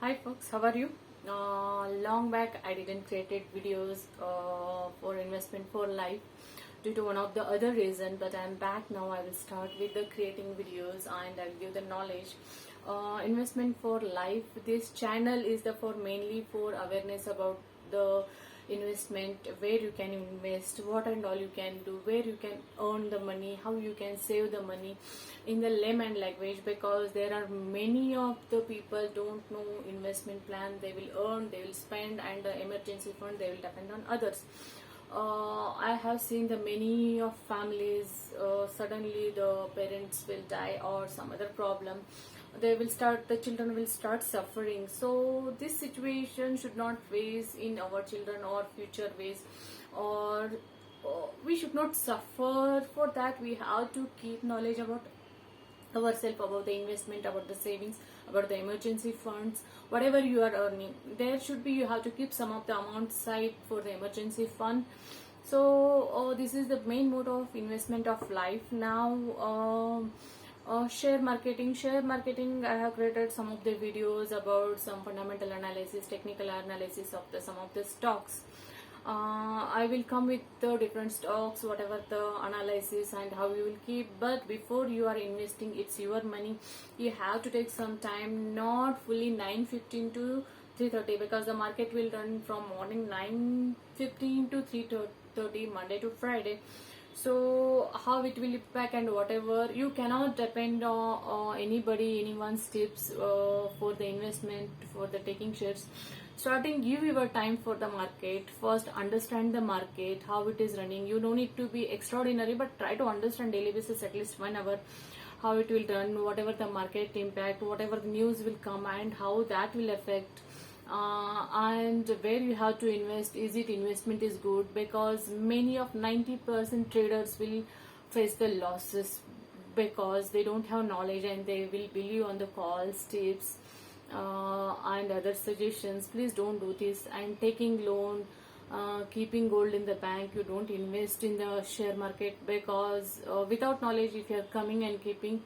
Hi folks, how are you? Long back I didn't created videos for investment for life due to one of the other reason, but I'm back now. I will start with the creating videos and I'll give the knowledge. Investment for life. This channel is the for mainly for awareness about the investment, where you can invest, what and all you can do, where you can earn the money, how you can save the money in the layman language, because there are many of the people don't know investment plan. They will earn, they will spend, and the emergency fund they will depend on others. I have seen the many of families, suddenly the parents will die or some other problem, the children will start suffering. So this situation should not face in our children or future ways, or we should not suffer. For that we have to keep knowledge about ourselves, about the investment, about the savings, about the emergency funds. Whatever you are earning, there should be, you have to keep some of the amount side for the emergency fund. So this is the main mode of investment of life. Now share marketing, I have created some of the videos about some fundamental analysis, technical analysis of the some of the stocks. I will come with the different stocks, whatever the analysis and how you will keep. But before you are investing, it's your money. You have to take some time, not fully 9:15 to 3:30, because the market will run from morning 9:15 to 3:30 Monday to Friday. So how it will impact and whatever, you cannot depend on anyone's tips for the investment, for the taking shares. Starting, give your time for the market. First understand the market, how it is running. You don't need to be extraordinary, but try to understand daily basis at least 1 hour how it will run, whatever the market impact, whatever the news will come, and how that will affect, and where you have to invest. Is it investment is good? Because many of 90% traders will face the losses because they don't have knowledge and they will bill you on the calls, tips, and other suggestions. Please don't do this. And taking loan, keeping gold in the bank, you don't invest in the share market, because without knowledge, if you are coming and keeping,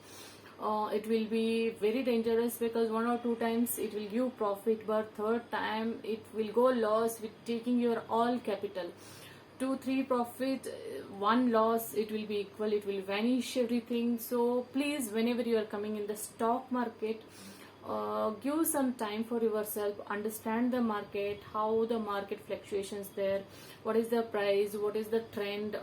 it will be very dangerous, because 1 or 2 times it will give profit, but third time it will go loss with taking your all capital. 2-3 profit, one loss, it will be equal, it will vanish everything. So please, whenever you are coming in the stock market, give some time for yourself, understand the market, how the market fluctuations there, what is the price, what is the trend,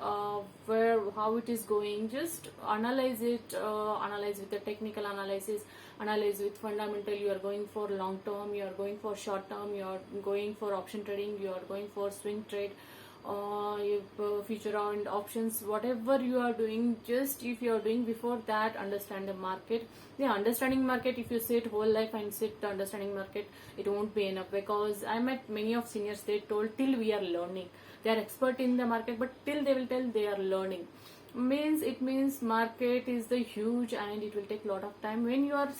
where, how it is going. Just analyze it, analyze with the technical analysis, analyze with fundamental. You are going for long term, you are going for short term, you are going for option trading, you are going for swing trade, future and options. Whatever you are doing, just if you are doing, before that understand the market. The understanding market, if you sit whole life and sit understanding market, it won't be enough, because I met many of seniors, they told till we are learning. They are expert in the market, but till they will tell they are learning, means it means market is the huge and it will take a lot of time when you are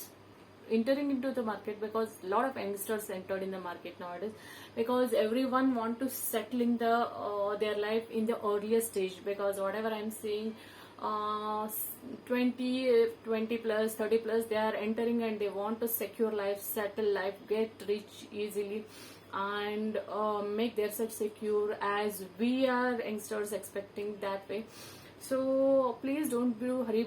entering into the market. Because a lot of youngsters entered in the market nowadays, because everyone want to settle in the their life in the earlier stage. Because whatever I'm seeing, 20 plus 30 plus, they are entering and they want to secure life, settle life, get rich easily, and make themselves secure, as we are youngsters expecting that way. So please don't do hurry,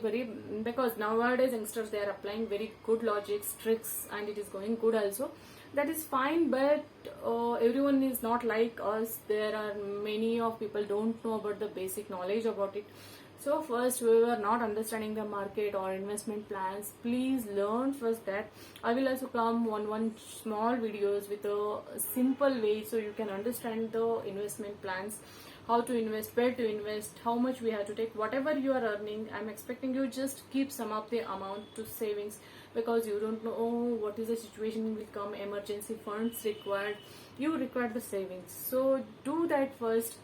because nowadays youngsters, they are applying very good logics, tricks, and it is going good also. That is fine, but everyone is not like us. There are many of people don't know about the basic knowledge about it. So first, we were not understanding the market or investment plans. Please learn first that. I will also come one small videos with a simple way, so you can understand the investment plans, how to invest, where to invest, how much we have to take. Whatever you are earning, I'm expecting you just keep some of the amount to savings, because you don't know what is the situation will come, emergency funds required, you require the savings. So do that first,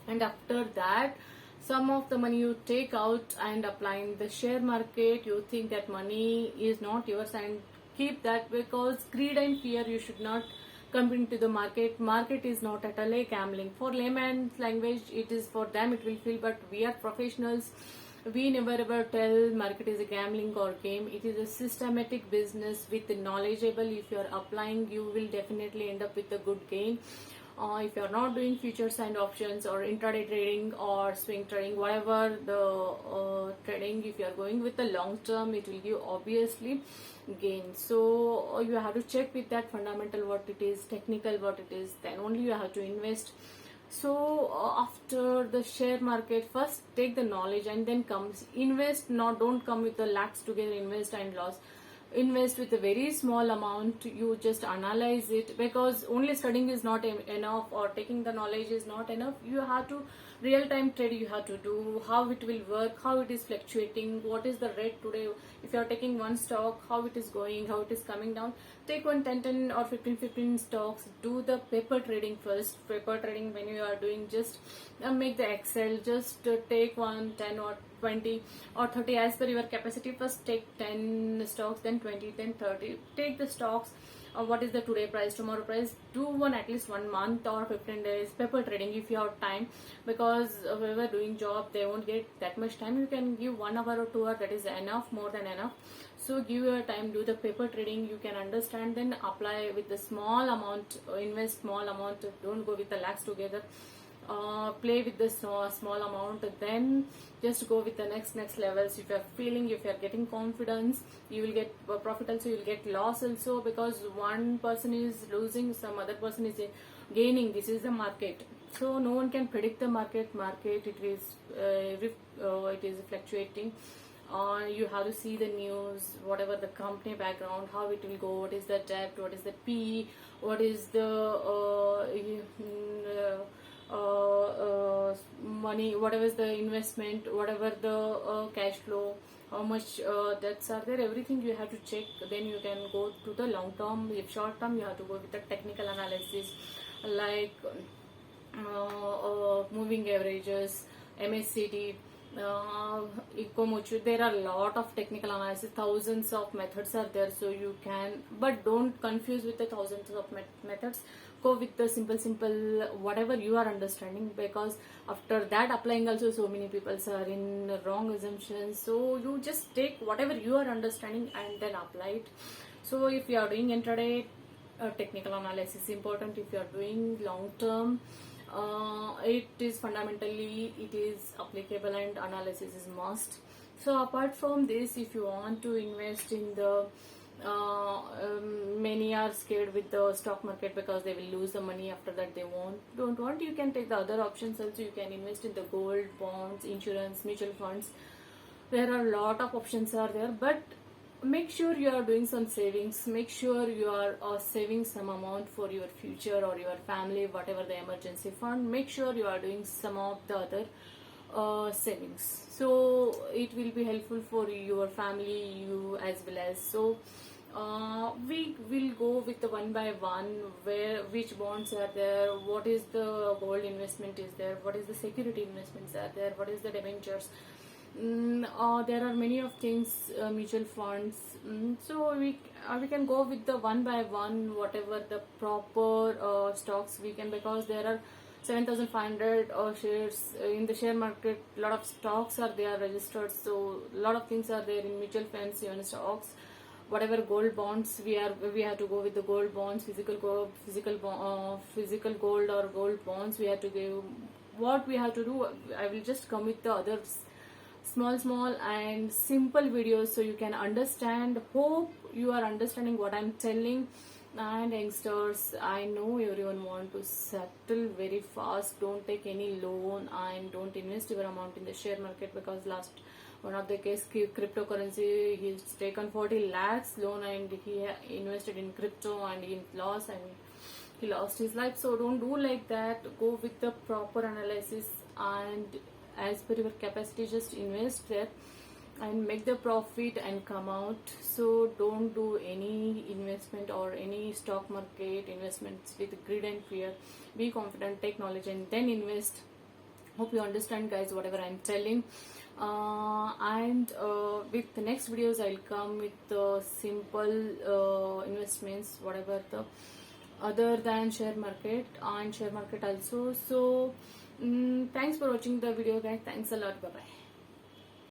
and after that, some of the money you take out and apply in the share market. You think that money is not yours, and keep that, because greed and fear, you should not come into the market. Market is not at all a gambling. For layman's language, it is, for them it will feel, but we are professionals. We never ever tell market is a gambling or game. It is a systematic business with knowledgeable. If you are applying, you will definitely end up with a good gain. If you are not doing futures and options or intraday trading or swing trading, whatever the trading, if you are going with the long term, it will give obviously gain. So you have to check with that fundamental what it is, technical what it is, then only you have to invest. So after the share market, first take the knowledge and then comes invest. Not don't come with the lakhs together, invest and loss. Invest with a very small amount. You just analyze it, because only studying is not enough, or taking the knowledge is not enough. You have to real time trade. You have to do how it will work, how it is fluctuating, what is the rate today. If you are taking one stock, how it is going, how it is coming down. Take one 10 or 15 stocks. Do the paper trading first. Paper trading, when you are doing, just make the Excel. Just take one 10 or 20 or 30 as per your capacity. First take 10 stocks, then 20, then 30. Take the stocks. What is the today price, tomorrow price. Do one at least 1 month or 15 days paper trading if you have time, because whoever doing job, they won't get that much time. You can give 1 hour or 2 hours, that is enough, more than enough. So give your time, do the paper trading. You can understand, then apply with the small amount, invest small amount. Don't go with the lakhs together. Play with the small amount, then just go with the next levels. If you are feeling, if you are getting confidence, you will get profit also, you will get loss also, because one person is losing, some other person is gaining. This is the market, so no one can predict the market. It is fluctuating. You have to see the news, whatever the company background, how it will go, what is the debt, what is the P, what is the money, whatever is the investment, whatever the cash flow, how much debts are there, everything you have to check. Then you can go to the long term. If short term, you have to go with the technical analysis, like moving averages, MACD, Ikomochu. There are a lot of technical analysis, thousands of methods are there, so you can, but don't confuse with the thousands of methods. Go with the simple whatever you are understanding, because after that applying also, so many people are in wrong assumptions. So you just take whatever you are understanding and then apply it. So if you are doing intraday, technical analysis is important. If you are doing long term, it is fundamentally, it is applicable, and analysis is must. So apart from this, if you want to invest in the many are scared with the stock market because they will lose the money. After that, they don't want. You can take the other options also. You can invest in the gold, bonds, insurance, mutual funds. There are a lot of options are there, but make sure you are doing some savings. Make sure you are saving some amount for your future or your family, whatever the emergency fund. Make sure you are doing some of the other savings, so it will be helpful for your family, you as well as. So we will go with the one by one, where which bonds are there, what is the gold investment is there, what is the security investments are there, what is the debentures. There are many of things, mutual funds. So we can go with the one by one, whatever the proper stocks we can, because there are 7,500 shares in the share market. A lot of stocks are there registered, so a lot of things are there in mutual funds, even stocks. Whatever gold bonds we have to go with the gold bonds, physical gold or gold bonds. We have to give. What we have to do, I will just come with the others small and simple videos, so you can understand. Hope you are understanding what I'm telling. And youngsters, I know everyone want to settle very fast. Don't take any loan and don't invest your amount in the share market, because last one of the case, cryptocurrency, he's taken 40 lakhs loan and he invested in crypto and he lost, and he lost his life. So don't do like that. Go with the proper analysis, and as per your capacity, just invest there and make the profit and come out. So don't do any investment or any stock market investments with greed and fear. Be confident, take knowledge, and then invest. Hope you understand, guys, whatever I'm telling. And with the next videos, I'll come with the simple investments, whatever the other than share market and share market also. So thanks for watching the video, guys. Thanks a lot. Bye bye.